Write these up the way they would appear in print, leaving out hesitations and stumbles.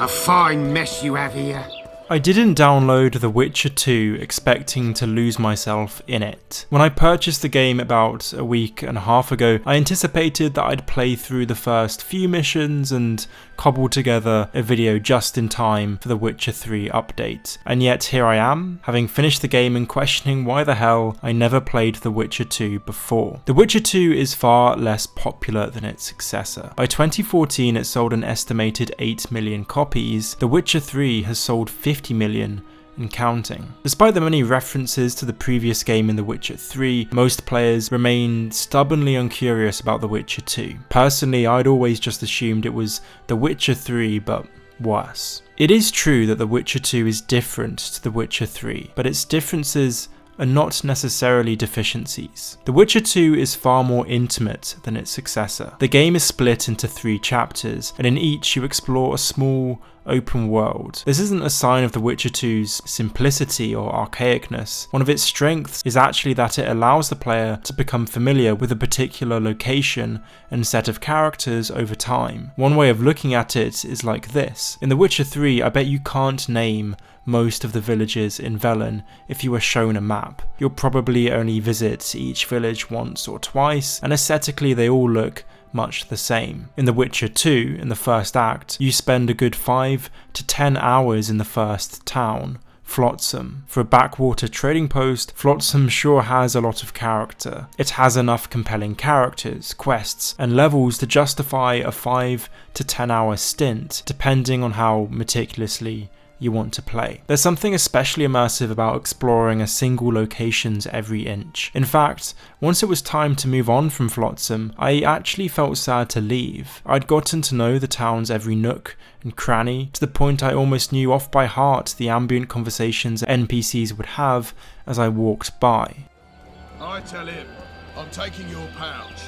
A fine mess you have here. I didn't download The Witcher 2 expecting to lose myself in it. When I purchased the game about a week and a half ago, I anticipated that I'd play through the first few missions and cobble together a video just in time for The Witcher 3 update. And yet here I am, having finished the game and questioning why the hell I never played The Witcher 2 before. The Witcher 2 is far less popular than its successor. By 2014 it sold an estimated 8 million copies. The Witcher 3 has sold 50 million and counting. Despite the many references to the previous game in The Witcher 3, most players remain stubbornly uncurious about The Witcher 2. Personally, I'd always just assumed it was The Witcher 3 but worse. It is true that The Witcher 2 is different to The Witcher 3, but its differences are not necessarily deficiencies. The Witcher 2 is far more intimate than its successor. The game is split into 3 chapters, and in each you explore a small, open world. This isn't a sign of The Witcher 2's simplicity or archaicness. One of its strengths is actually that it allows the player to become familiar with a particular location and set of characters over time. One way of looking at it is like this. In The Witcher 3, I bet you can't name most of the villages in Velen if you were shown a map. You'll probably only visit each village once or twice, and aesthetically they all look much the same. In The Witcher 2, in the first act, you spend a good 5 to 10 hours in the first town, Flotsam. For a backwater trading post, Flotsam sure has a lot of character. It has enough compelling characters, quests, and levels to justify a 5 to 10 hour stint, depending on how meticulously you want to play. There's something especially immersive about exploring a single location's every inch. In fact, once it was time to move on from Flotsam, I actually felt sad to leave. I'd gotten to know the town's every nook and cranny, to the point I almost knew off by heart the ambient conversations NPCs would have as I walked by. I tell him, I'm taking your pouch,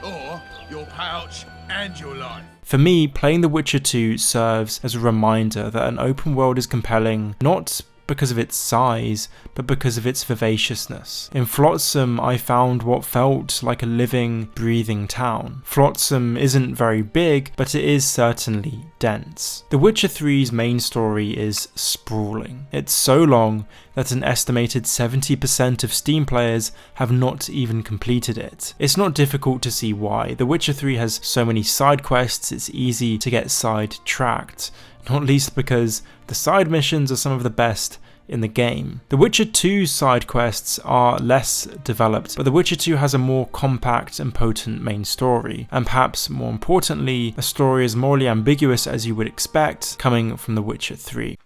or your pouch and your life. For me, playing The Witcher 2 serves as a reminder that an open world is compelling not because of its size, but because of its vivaciousness. In Flotsam, I found what felt like a living, breathing town. Flotsam isn't very big, but it is certainly dense. The Witcher 3's main story is sprawling. It's so long that an estimated 70% of Steam players have not even completed it. It's not difficult to see why. The Witcher 3 has so many side quests, it's easy to get sidetracked, not least because the side missions are some of the best in the game. The Witcher 2's side quests are less developed, but The Witcher 2 has a more compact and potent main story, and perhaps more importantly, a story as morally ambiguous as you would expect coming from The Witcher 3.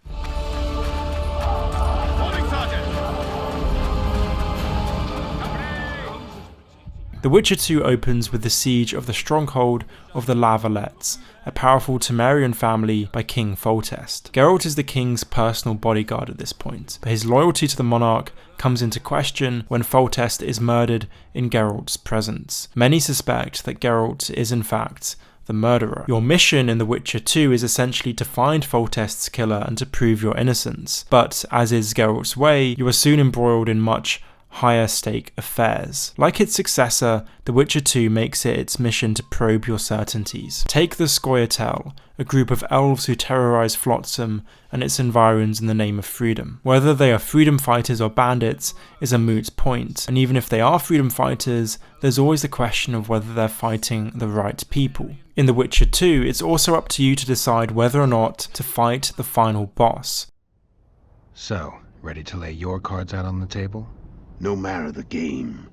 The Witcher 2 opens with the siege of the stronghold of the La Valettes, a powerful Temerian family by King Foltest. Geralt is the king's personal bodyguard at this point, but his loyalty to the monarch comes into question when Foltest is murdered in Geralt's presence. Many suspect that Geralt is in fact the murderer. Your mission in The Witcher 2 is essentially to find Foltest's killer and to prove your innocence, but as is Geralt's way, you are soon embroiled in much higher stake affairs. Like its successor, The Witcher 2 makes it its mission to probe your certainties. Take the Scoia'tael, a group of elves who terrorize Flotsam and its environs in the name of freedom. Whether they are freedom fighters or bandits is a moot point, and even if they are freedom fighters, there's always the question of whether they're fighting the right people. In The Witcher 2, it's also up to you to decide whether or not to fight the final boss. So, ready to lay your cards out on the table? No matter the game,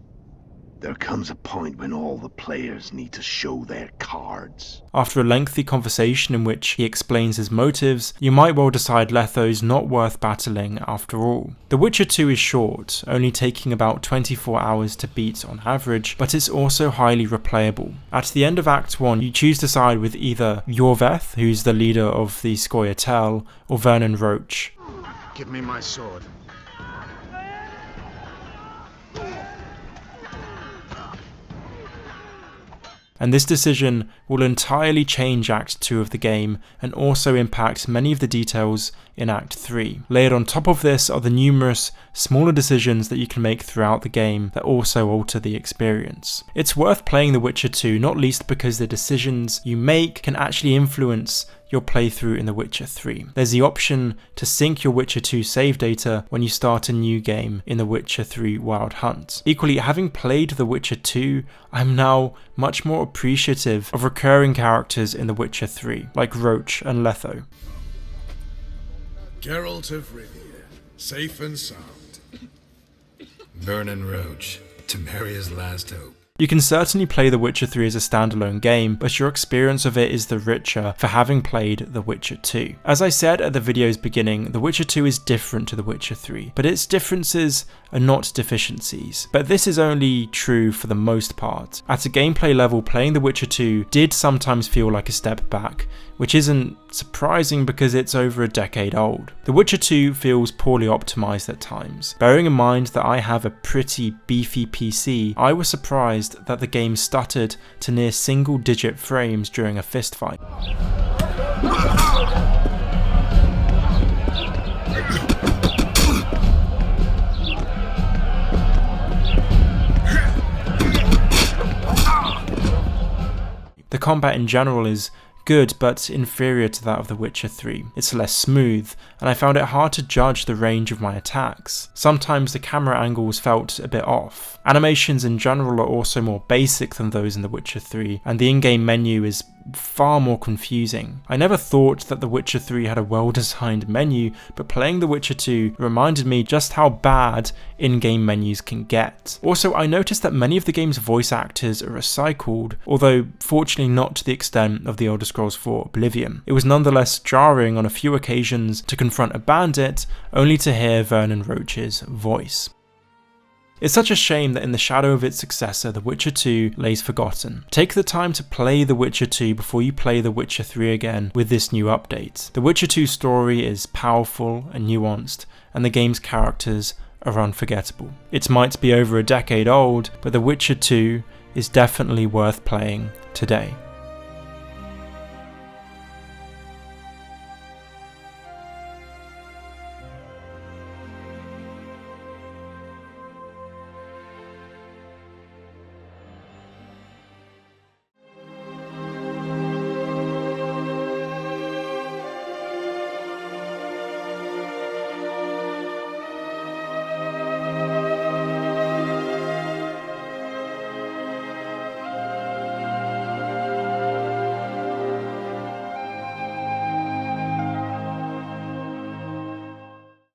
there comes a point when all the players need to show their cards. After a lengthy conversation in which he explains his motives, you might well decide Letho's not worth battling after all. The Witcher 2 is short, only taking about 24 hours to beat on average, but it's also highly replayable. At the end of Act 1, you choose to side with either Yorveth, who's the leader of the Scoia'tael, or Vernon Roach. Give me my sword. And this decision will entirely change Act 2 of the game and also impact many of the details in Act 3. Layered on top of this are the numerous smaller decisions that you can make throughout the game that also alter the experience. It's worth playing The Witcher 2, not least because the decisions you make can actually influence your playthrough in The Witcher 3. There's the option to sync your Witcher 2 save data when you start a new game in The Witcher 3 Wild Hunt. Equally, having played The Witcher 2, I'm now much more appreciative of recurring characters in The Witcher 3, like Roach and Letho. Geralt of Rivia, safe and sound. Vernon Roach, Temeria's last hope. You can certainly play The Witcher 3 as a standalone game, but your experience of it is the richer for having played The Witcher 2. As I said at the video's beginning, The Witcher 2 is different to The Witcher 3, but its differences are not deficiencies. But this is only true for the most part. At a gameplay level, playing The Witcher 2 did sometimes feel like a step back, which isn't surprising because it's over a decade old. The Witcher 2 feels poorly optimized at times. Bearing in mind that I have a pretty beefy PC, I was surprised that the game stuttered to near single-digit frames during a fistfight. The combat in general is good, but inferior to that of The Witcher 3. It's less smooth, and I found it hard to judge the range of my attacks. Sometimes the camera angles felt a bit off. Animations in general are also more basic than those in The Witcher 3, and the in-game menu is far more confusing. I never thought that The Witcher 3 had a well-designed menu, but playing The Witcher 2 reminded me just how bad in-game menus can get. Also, I noticed that many of the game's voice actors are recycled, although fortunately not to the extent of the Elder Scrolls 4 Oblivion. It was nonetheless jarring on a few occasions to confront a bandit, only to hear Vernon Roach's voice. It's such a shame that in the shadow of its successor, The Witcher 2 lays forgotten. Take the time to play The Witcher 2 before you play The Witcher 3 again with this new update. The Witcher 2 story is powerful and nuanced, and the game's characters are unforgettable. It might be over a decade old, but The Witcher 2 is definitely worth playing today.